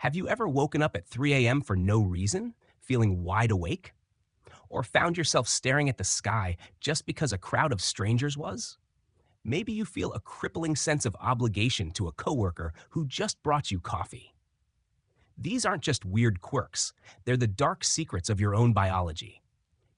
Have you ever woken up at 3 a.m. for no reason, feeling wide awake? Or found yourself staring at the sky just because a crowd of strangers was? Maybe you feel a crippling sense of obligation to a coworker who just brought you coffee. These aren't just weird quirks, they're the dark secrets of your own biology.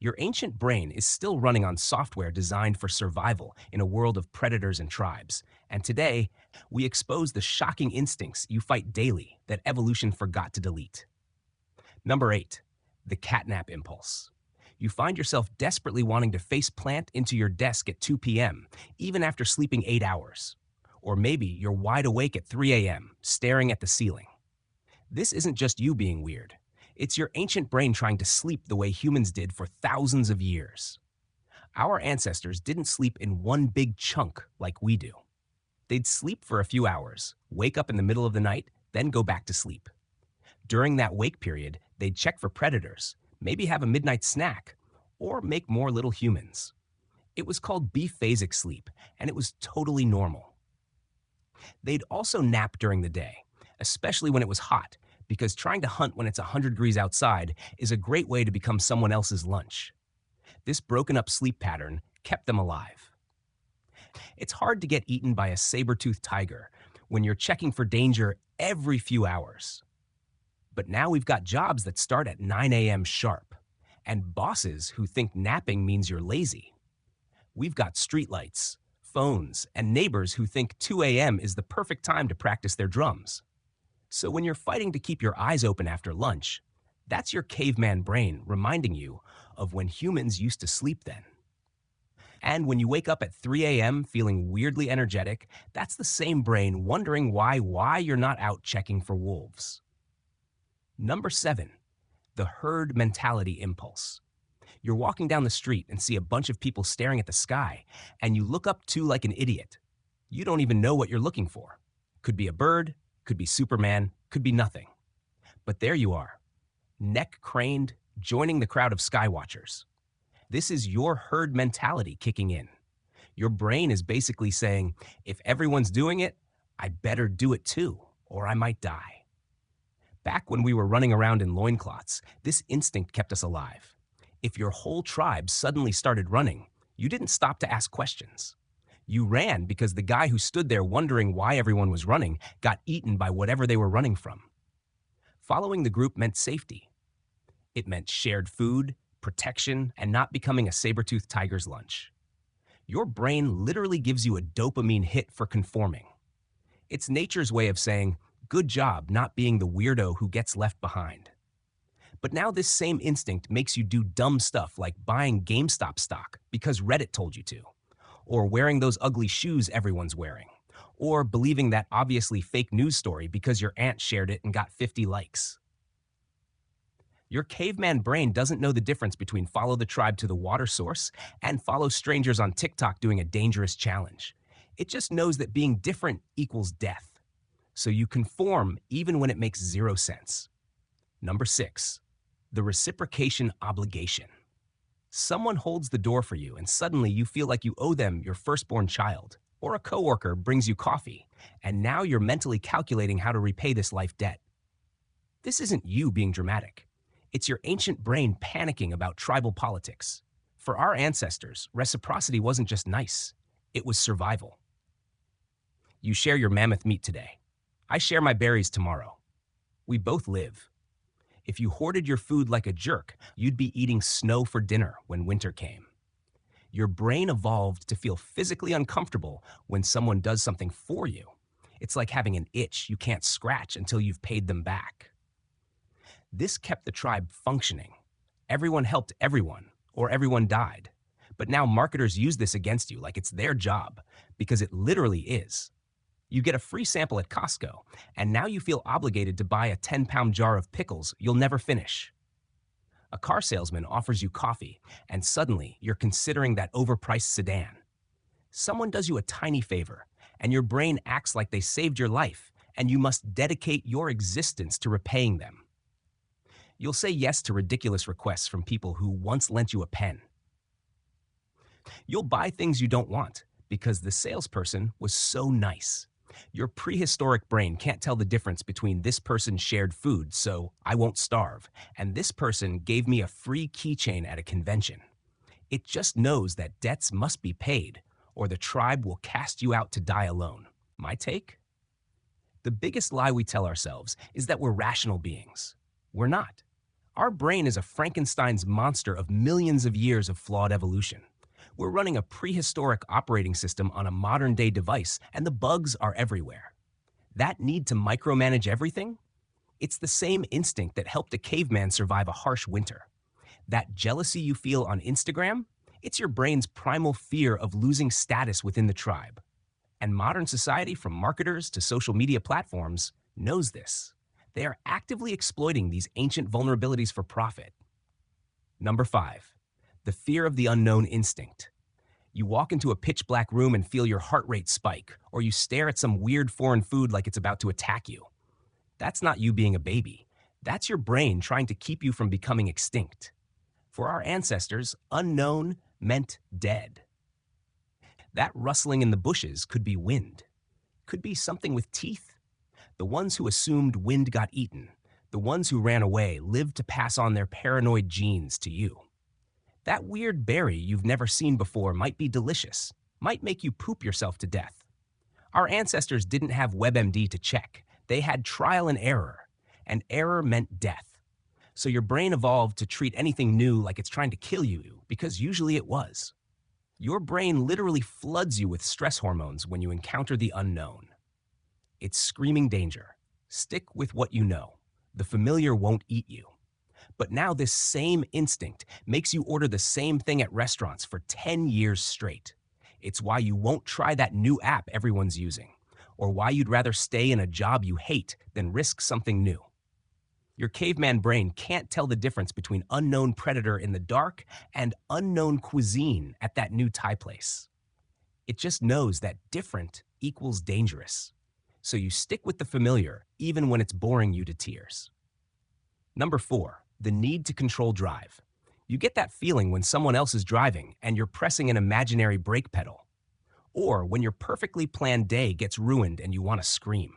Your ancient brain is still running on software designed for survival in a world of predators and tribes. And today, we expose the shocking instincts you fight daily that evolution forgot to delete. Number 8, the catnap impulse. You find yourself desperately wanting to face plant into your desk at 2 p.m., even after sleeping 8 hours. Or maybe you're wide awake at 3 a.m., staring at the ceiling. This isn't just you being weird. It's your ancient brain trying to sleep the way humans did for thousands of years. Our ancestors didn't sleep in one big chunk like we do. They'd sleep for a few hours, wake up in the middle of the night, then go back to sleep. During that wake period, they'd check for predators, maybe have a midnight snack, or make more little humans. It was called biphasic sleep, and it was totally normal. They'd also nap during the day, especially when it was hot, because trying to hunt when it's 100 degrees outside is a great way to become someone else's lunch. This broken up sleep pattern kept them alive. It's hard to get eaten by a saber-toothed tiger when you're checking for danger every few hours. But now we've got jobs that start at 9 a.m. sharp, and bosses who think napping means you're lazy. We've got streetlights, phones, and neighbors who think 2 a.m. is the perfect time to practice their drums. So when you're fighting to keep your eyes open after lunch, that's your caveman brain reminding you of when humans used to sleep then. And when you wake up at 3 a.m. feeling weirdly energetic, that's the same brain wondering why you're not out checking for wolves. Number 7, the herd mentality impulse. You're walking down the street and see a bunch of people staring at the sky, and you look up too like an idiot. You don't even know what you're looking for. Could be a bird, could be Superman, could be nothing. But there you are, neck craned, joining the crowd of skywatchers. This is your herd mentality kicking in. Your brain is basically saying, if everyone's doing it, I better do it too, or I might die. Back when we were running around in loincloths, this instinct kept us alive. If your whole tribe suddenly started running, you didn't stop to ask questions. You ran because the guy who stood there wondering why everyone was running got eaten by whatever they were running from. Following the group meant safety. It meant shared food, protection, and not becoming a saber-toothed tiger's lunch. Your brain literally gives you a dopamine hit for conforming. It's nature's way of saying, good job not being the weirdo who gets left behind. But now this same instinct makes you do dumb stuff like buying GameStop stock because Reddit told you to, or wearing those ugly shoes everyone's wearing, or believing that obviously fake news story because your aunt shared it and got 50 likes. Your caveman brain doesn't know the difference between follow the tribe to the water source and follow strangers on TikTok doing a dangerous challenge. It just knows that being different equals death. So you conform even when it makes zero sense. Number 6, the reciprocation obligation. Someone holds the door for you and suddenly you feel like you owe them your firstborn child, or a coworker brings you coffee, and now you're mentally calculating how to repay this life debt. This isn't you being dramatic. It's your ancient brain panicking about tribal politics. For our ancestors, reciprocity wasn't just nice, it was survival. You share your mammoth meat today. I share my berries tomorrow. We both live. If you hoarded your food like a jerk, you'd be eating snow for dinner when winter came. Your brain evolved to feel physically uncomfortable when someone does something for you. It's like having an itch you can't scratch until you've paid them back. This kept the tribe functioning. Everyone helped everyone, or everyone died. But now marketers use this against you like it's their job, because it literally is. You get a free sample at Costco, and now you feel obligated to buy a 10-pound jar of pickles you'll never finish. A car salesman offers you coffee, and suddenly you're considering that overpriced sedan. Someone does you a tiny favor, and your brain acts like they saved your life, and you must dedicate your existence to repaying them. You'll say yes to ridiculous requests from people who once lent you a pen. You'll buy things you don't want because the salesperson was so nice. Your prehistoric brain can't tell the difference between this person shared food, so I won't starve, and this person gave me a free keychain at a convention. It just knows that debts must be paid, or the tribe will cast you out to die alone. My take? The biggest lie we tell ourselves is that we're rational beings. We're not. Our brain is a Frankenstein's monster of millions of years of flawed evolution. We're running a prehistoric operating system on a modern-day device, and the bugs are everywhere. That need to micromanage everything? It's the same instinct that helped a caveman survive a harsh winter. That jealousy you feel on Instagram? It's your brain's primal fear of losing status within the tribe. And modern society, from marketers to social media platforms, knows this. They are actively exploiting these ancient vulnerabilities for profit. Number 5, the fear of the unknown instinct. You walk into a pitch black room and feel your heart rate spike, or you stare at some weird foreign food like it's about to attack you. That's not you being a baby. That's your brain trying to keep you from becoming extinct. For our ancestors, unknown meant dead. That rustling in the bushes could be wind. Could be something with teeth. The ones who assumed wind got eaten, the ones who ran away, lived to pass on their paranoid genes to you. That weird berry you've never seen before might be delicious, might make you poop yourself to death. Our ancestors didn't have WebMD to check. They had trial and error meant death. So your brain evolved to treat anything new like it's trying to kill you, because usually it was. Your brain literally floods you with stress hormones when you encounter the unknown. It's screaming danger. Stick with what you know. The familiar won't eat you. But now this same instinct makes you order the same thing at restaurants for 10 years straight. It's why you won't try that new app everyone's using, or why you'd rather stay in a job you hate than risk something new. Your caveman brain can't tell the difference between unknown predator in the dark and unknown cuisine at that new Thai place. It just knows that different equals dangerous. So you stick with the familiar even when it's boring you to tears. Number 4, the need to control drive. You get that feeling when someone else is driving and you're pressing an imaginary brake pedal. Or when your perfectly planned day gets ruined and you want to scream.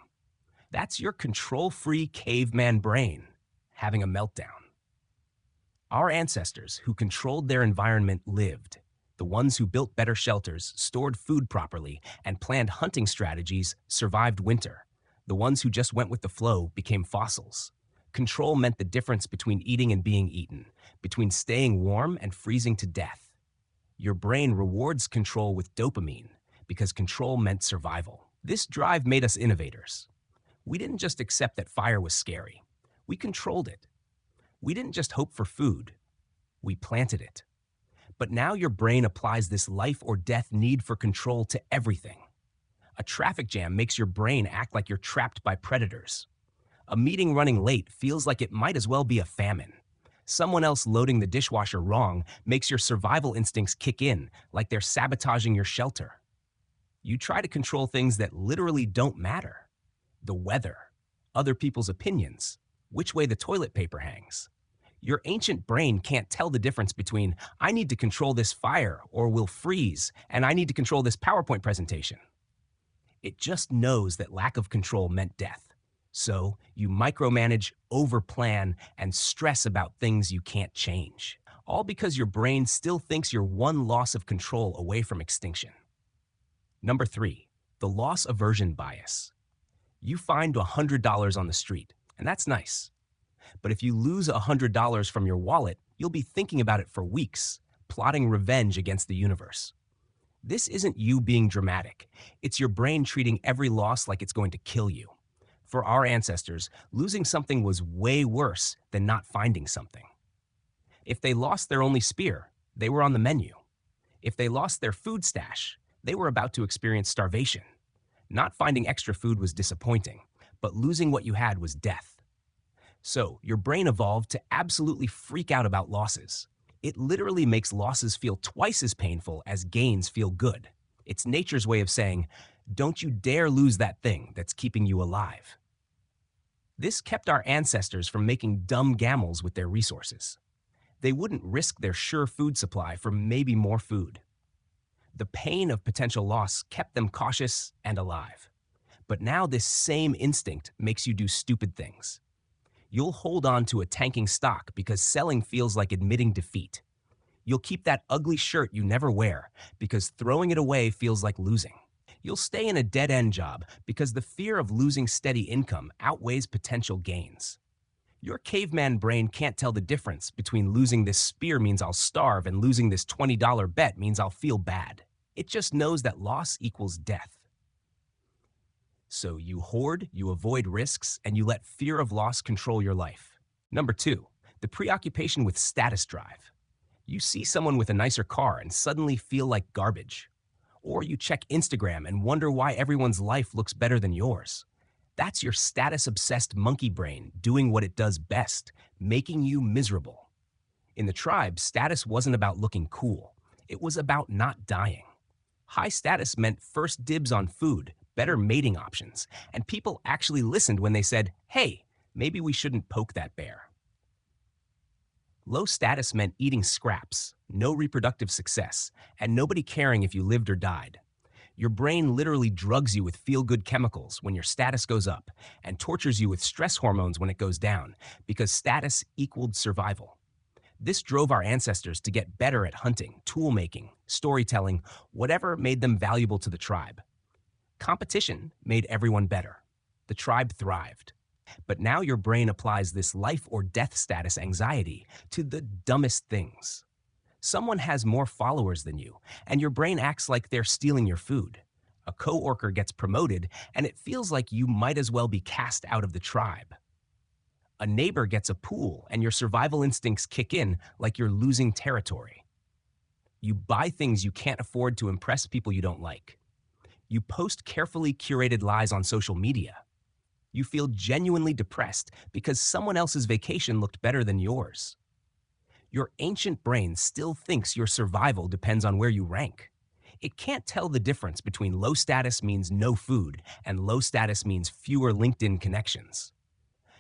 That's your control-free caveman brain having a meltdown. Our ancestors who controlled their environment lived. The ones who built better shelters, stored food properly, and planned hunting strategies survived winter. The ones who just went with the flow became fossils. Control meant the difference between eating and being eaten, between staying warm and freezing to death. Your brain rewards control with dopamine because control meant survival. This drive made us innovators. We didn't just accept that fire was scary. We controlled it. We didn't just hope for food. We planted it. But now your brain applies this life or death need for control to everything. A traffic jam makes your brain act like you're trapped by predators. A meeting running late feels like it might as well be a famine. Someone else loading the dishwasher wrong makes your survival instincts kick in, like they're sabotaging your shelter. You try to control things that literally don't matter. The weather, other people's opinions, which way the toilet paper hangs. Your ancient brain can't tell the difference between, I need to control this fire or we'll freeze, and I need to control this PowerPoint presentation. It just knows that lack of control meant death. So you micromanage, overplan, and stress about things you can't change. All because your brain still thinks you're one loss of control away from extinction. Number 3, the loss aversion bias. You find $100 on the street, and that's nice. But if you lose $100 from your wallet, you'll be thinking about it for weeks, plotting revenge against the universe. This isn't you being dramatic. It's your brain treating every loss like it's going to kill you. For our ancestors, losing something was way worse than not finding something. If they lost their only spear, they were on the menu. If they lost their food stash, they were about to experience starvation. Not finding extra food was disappointing, but losing what you had was death. So your brain evolved to absolutely freak out about losses. It literally makes losses feel twice as painful as gains feel good. It's nature's way of saying, don't you dare lose that thing that's keeping you alive. This kept our ancestors from making dumb gambles with their resources. They wouldn't risk their sure food supply for maybe more food. The pain of potential loss kept them cautious and alive. But now this same instinct makes you do stupid things. You'll hold on to a tanking stock because selling feels like admitting defeat. You'll keep that ugly shirt you never wear because throwing it away feels like losing. You'll stay in a dead-end job because the fear of losing steady income outweighs potential gains. Your caveman brain can't tell the difference between losing this spear means I'll starve and losing this $20 bet means I'll feel bad. It just knows that loss equals death. So you hoard, you avoid risks, and you let fear of loss control your life. Number 2, the preoccupation with status drive. You see someone with a nicer car and suddenly feel like garbage. Or you check Instagram and wonder why everyone's life looks better than yours. That's your status-obsessed monkey brain doing what it does best, making you miserable. In the tribe, status wasn't about looking cool. It was about not dying. High status meant first dibs on food, better mating options, and people actually listened when they said, "Hey, maybe we shouldn't poke that bear." Low status meant eating scraps, no reproductive success, and nobody caring if you lived or died. Your brain literally drugs you with feel-good chemicals when your status goes up and tortures you with stress hormones when it goes down because status equaled survival. This drove our ancestors to get better at hunting, tool-making, storytelling, whatever made them valuable to the tribe. Competition made everyone better. The tribe thrived. But now your brain applies this life or death status anxiety to the dumbest things. Someone has more followers than you, and your brain acts like they're stealing your food. A coworker gets promoted, and it feels like you might as well be cast out of the tribe. A neighbor gets a pool, and your survival instincts kick in like you're losing territory. You buy things you can't afford to impress people you don't like. You post carefully curated lies on social media. You feel genuinely depressed because someone else's vacation looked better than yours. Your ancient brain still thinks your survival depends on where you rank. It can't tell the difference between low status means no food and low status means fewer LinkedIn connections.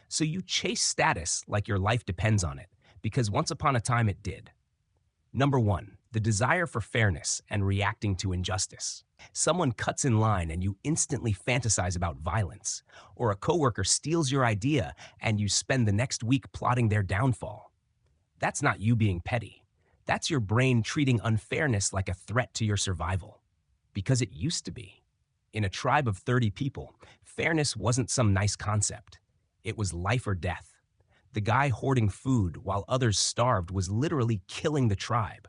So you chase status like your life depends on it, because once upon a time it did. Number 1, the desire for fairness and reacting to injustice. Someone cuts in line and you instantly fantasize about violence, or a coworker steals your idea and you spend the next week plotting their downfall. That's not you being petty. That's your brain treating unfairness like a threat to your survival. Because it used to be. In a tribe of 30 people, fairness wasn't some nice concept. It was life or death. The guy hoarding food while others starved was literally killing the tribe.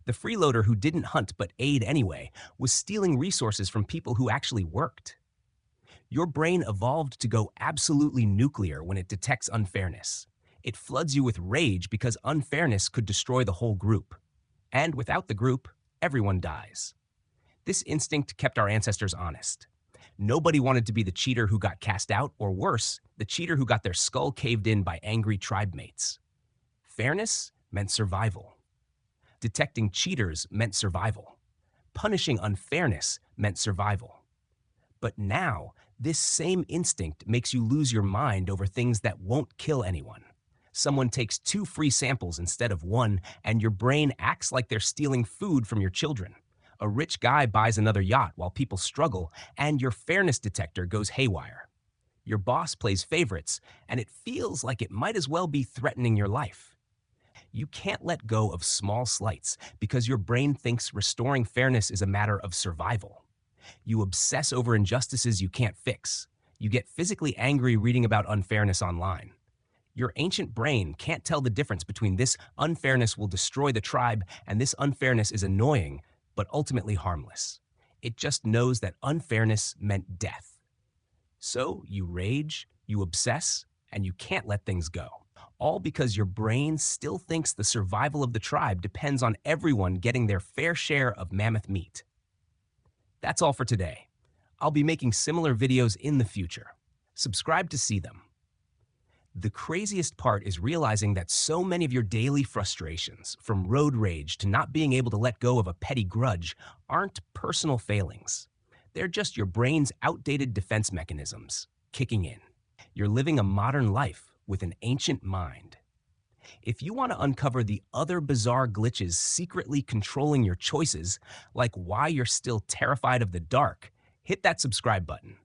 The freeloader who didn't hunt but ate anyway was stealing resources from people who actually worked. Your brain evolved to go absolutely nuclear when it detects unfairness. It floods you with rage because unfairness could destroy the whole group. And without the group, everyone dies. This instinct kept our ancestors honest. Nobody wanted to be the cheater who got cast out, or worse, the cheater who got their skull caved in by angry tribe mates. Fairness meant survival. Detecting cheaters meant survival. Punishing unfairness meant survival. But now, this same instinct makes you lose your mind over things that won't kill anyone. Someone takes 2 free samples instead of 1, and your brain acts like they're stealing food from your children. A rich guy buys another yacht while people struggle, and your fairness detector goes haywire. Your boss plays favorites, and it feels like it might as well be threatening your life. You can't let go of small slights because your brain thinks restoring fairness is a matter of survival. You obsess over injustices you can't fix. You get physically angry reading about unfairness online. Your ancient brain can't tell the difference between this unfairness will destroy the tribe and this unfairness is annoying, but ultimately harmless. It just knows that unfairness meant death. So you rage, you obsess, and you can't let things go. All because your brain still thinks the survival of the tribe depends on everyone getting their fair share of mammoth meat. That's all for today. I'll be making similar videos in the future. Subscribe to see them. The craziest part is realizing that so many of your daily frustrations, from road rage to not being able to let go of a petty grudge, aren't personal failings. They're just your brain's outdated defense mechanisms kicking in. You're living a modern life with an ancient mind. If you want to uncover the other bizarre glitches secretly controlling your choices, like why you're still terrified of the dark, hit that subscribe button.